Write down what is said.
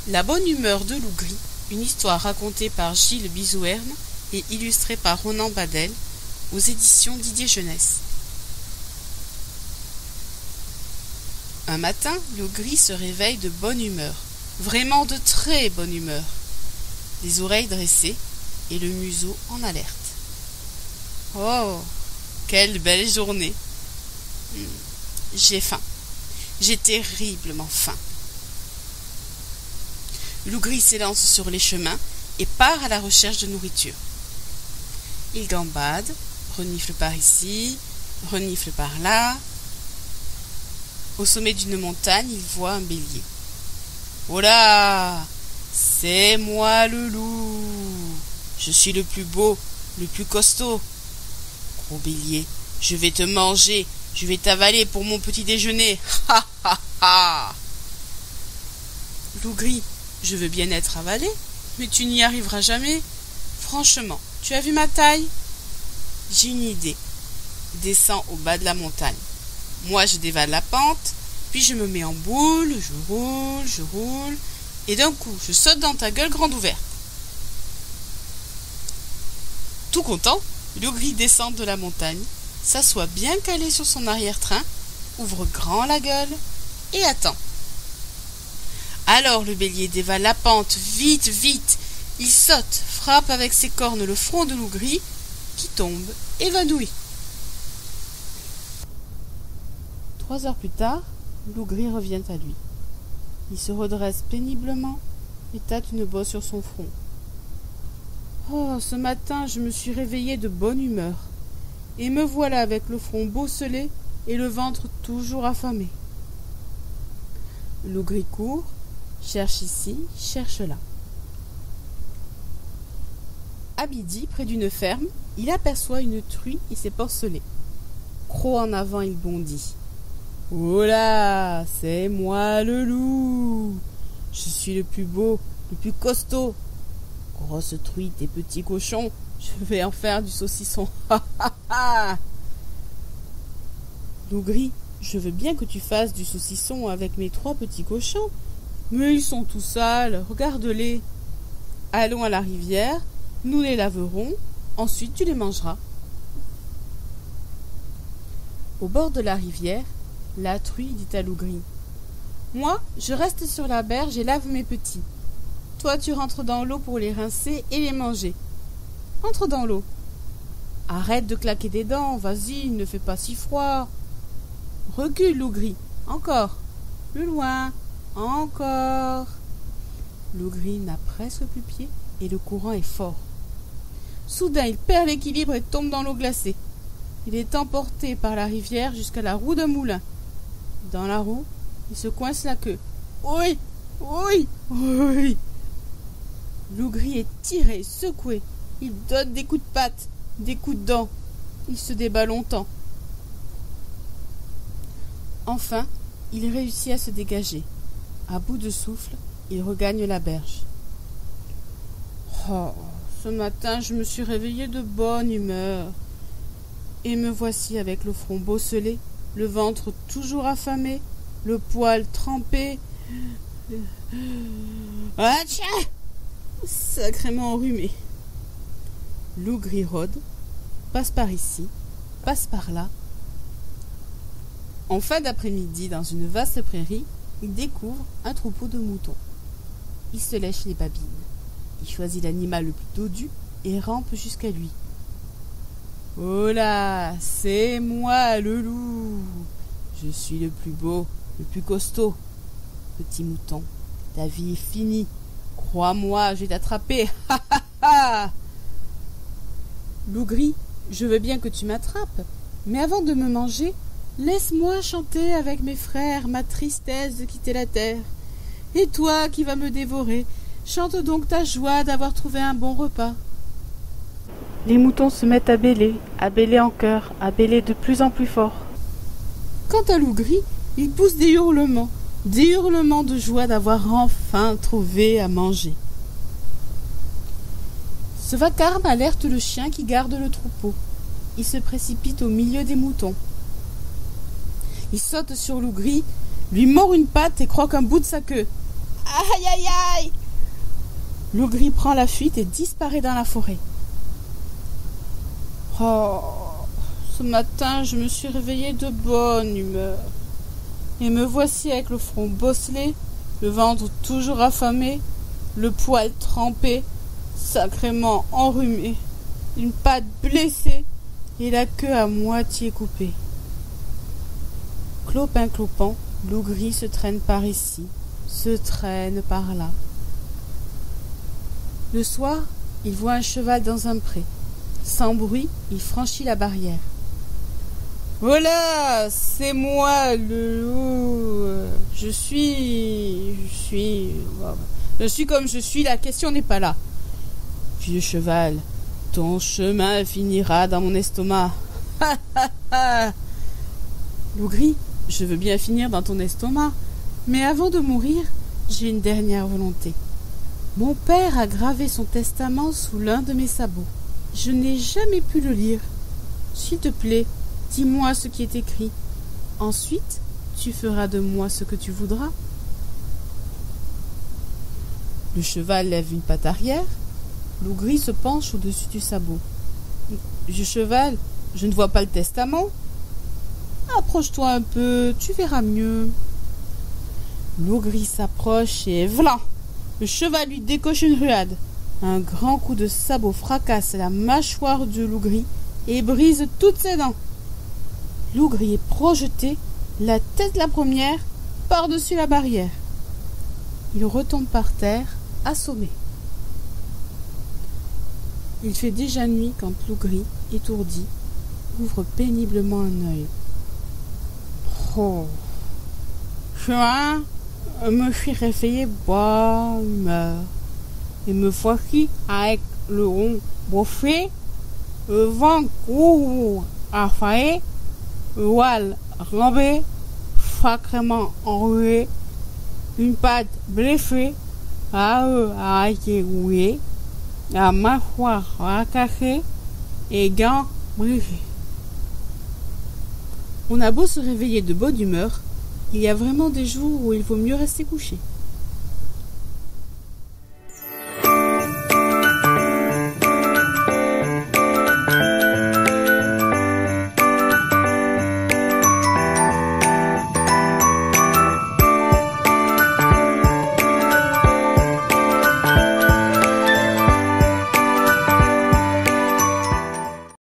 La bonne humeur de loup gris, une histoire racontée par Gilles Bizouerne et illustrée par Ronan Badel aux éditions Didier Jeunesse. Un matin, loup gris se réveille de bonne humeur, vraiment de très bonne humeur, les oreilles dressées et le museau en alerte. Oh, quelle belle journée! J'ai faim, j'ai terriblement faim. Loup gris s'élance sur les chemins et part à la recherche de nourriture. Il gambade, renifle par ici, renifle par là. Au sommet d'une montagne, il voit un bélier. « Oh là! C'est moi le loup! Je suis le plus beau, le plus costaud. Gros bélier, je vais te manger, je vais t'avaler pour mon petit déjeuner. Ha ha ha! Loup gris, je veux bien être avalé, mais tu n'y arriveras jamais. Franchement, tu as vu ma taille? J'ai une idée. Descends au bas de la montagne. Moi, je dévale la pente, puis je me mets en boule, je roule, et d'un coup, je saute dans ta gueule grande ouverte. Tout content, Loup gris descend de la montagne, s'assoit bien calé sur son arrière-train, ouvre grand la gueule et attend. Alors le bélier dévale la pente, vite, vite. Il saute, frappe avec ses cornes le front de loup gris, qui tombe évanoui. 3 heures plus tard, loup gris revient à lui. Il se redresse péniblement et tâte une bosse sur son front. Oh, ce matin, je me suis réveillé de bonne humeur, et me voilà avec le front bosselé et le ventre toujours affamé. Loup gris court, cherche ici, cherche là. À midi, près d'une ferme, il aperçoit une truie et ses porcelets. Croc en avant, il bondit. « Oh là, c'est moi le loup! Je suis le plus beau, le plus costaud. Grosse truite et petit cochon, je vais en faire du saucisson. Ha ha ha! Loup gris, je veux bien que tu fasses du saucisson avec mes 3 petits cochons. Mais ils sont tout sales, regarde-les. Allons à la rivière, nous les laverons, ensuite tu les mangeras. » Au bord de la rivière, la truie dit à loup gris. « Moi, je reste sur la berge et lave mes petits. Toi, tu rentres dans l'eau pour les rincer et les manger. Entre dans l'eau. Arrête de claquer des dents, vas-y, ne fais pas si froid. Recule, loup gris, encore, plus loin. Encore. » Loup gris n'a presque plus pied et le courant est fort. Soudain, il perd l'équilibre et tombe dans l'eau glacée. Il est emporté par la rivière jusqu'à la roue d'un moulin. Dans la roue, il se coince la queue. Oui, oui, oui. Loup gris est tiré, secoué. Il donne des coups de patte, des coups de dents. Il se débat longtemps. Enfin, il réussit à se dégager. À bout de souffle, il regagne la berge. « Oh, ce matin, je me suis réveillé de bonne humeur. Et me voici avec le front bosselé, le ventre toujours affamé, le poil trempé. Ah tiens! Sacrément enrhumé. » Loup gris rôde, passe par ici, passe par là. En fin d'après-midi, dans une vaste prairie, il découvre un troupeau de moutons. Il se lèche les babines. Il choisit l'animal le plus dodu et rampe jusqu'à lui. « Oh là, c'est moi le loup! Je suis le plus beau, le plus costaud. Petit mouton, ta vie est finie. Crois-moi, je vais t'attraper. Ha ha ha! Loup gris, je veux bien que tu m'attrapes, mais avant de me manger, laisse-moi chanter avec mes frères ma tristesse de quitter la terre. Et toi qui vas me dévorer, chante donc ta joie d'avoir trouvé un bon repas. » Les moutons se mettent à bêler en chœur, à bêler de plus en plus fort. Quant à loup gris, il pousse des hurlements de joie d'avoir enfin trouvé à manger. Ce vacarme alerte le chien qui garde le troupeau. Il se précipite au milieu des moutons. Il saute sur loup gris, lui mord une patte et croque un bout de sa queue. Ah Aïe aïe aïe! L'ougri prend la fuite et disparaît dans la forêt. Oh, ce matin, je me suis réveillée de bonne humeur. Et me voici avec le front bosselé, le ventre toujours affamé, le poil trempé, sacrément enrhumé, une patte blessée et la queue à moitié coupée. Clopin-clopant, l'ougri se traîne par ici, se traîne par là. Le soir, il voit un cheval dans un pré. Sans bruit, il franchit la barrière. « Voilà, c'est moi le loup. Je suis comme je suis, la question n'est pas là. Vieux cheval, ton chemin finira dans mon estomac. Ha ha ha. L'ougri, je veux bien finir dans ton estomac, mais avant de mourir, j'ai une dernière volonté. Mon père a gravé son testament sous l'un de mes sabots. Je n'ai jamais pu le lire. S'il te plaît, dis-moi ce qui est écrit. Ensuite, tu feras de moi ce que tu voudras. » Le cheval lève une patte arrière. L'ougri se penche au-dessus du sabot. « Vieux cheval, je ne vois pas le testament. Approche-toi un peu, tu verras mieux. » L'ougri s'approche et v'lan! Le cheval lui décoche une ruade. Un grand coup de sabot fracasse la mâchoire de l'ougri et brise toutes ses dents. L'ougri est projeté, la tête la première, par-dessus la barrière. Il retombe par terre, assommé. Il fait déjà nuit quand l'ougri, étourdi, ouvre péniblement un œil. Oh, je me suis réveillé bonne humeur. Et me voici avec le rond bouffé, le vent court affalé, le voile rambé, sacrément enroué, une patte blessée, la queue a été rouillée, la mâchoire racassée et gants brisés. On a beau se réveiller de bonne humeur, il y a vraiment des jours où il vaut mieux rester couché.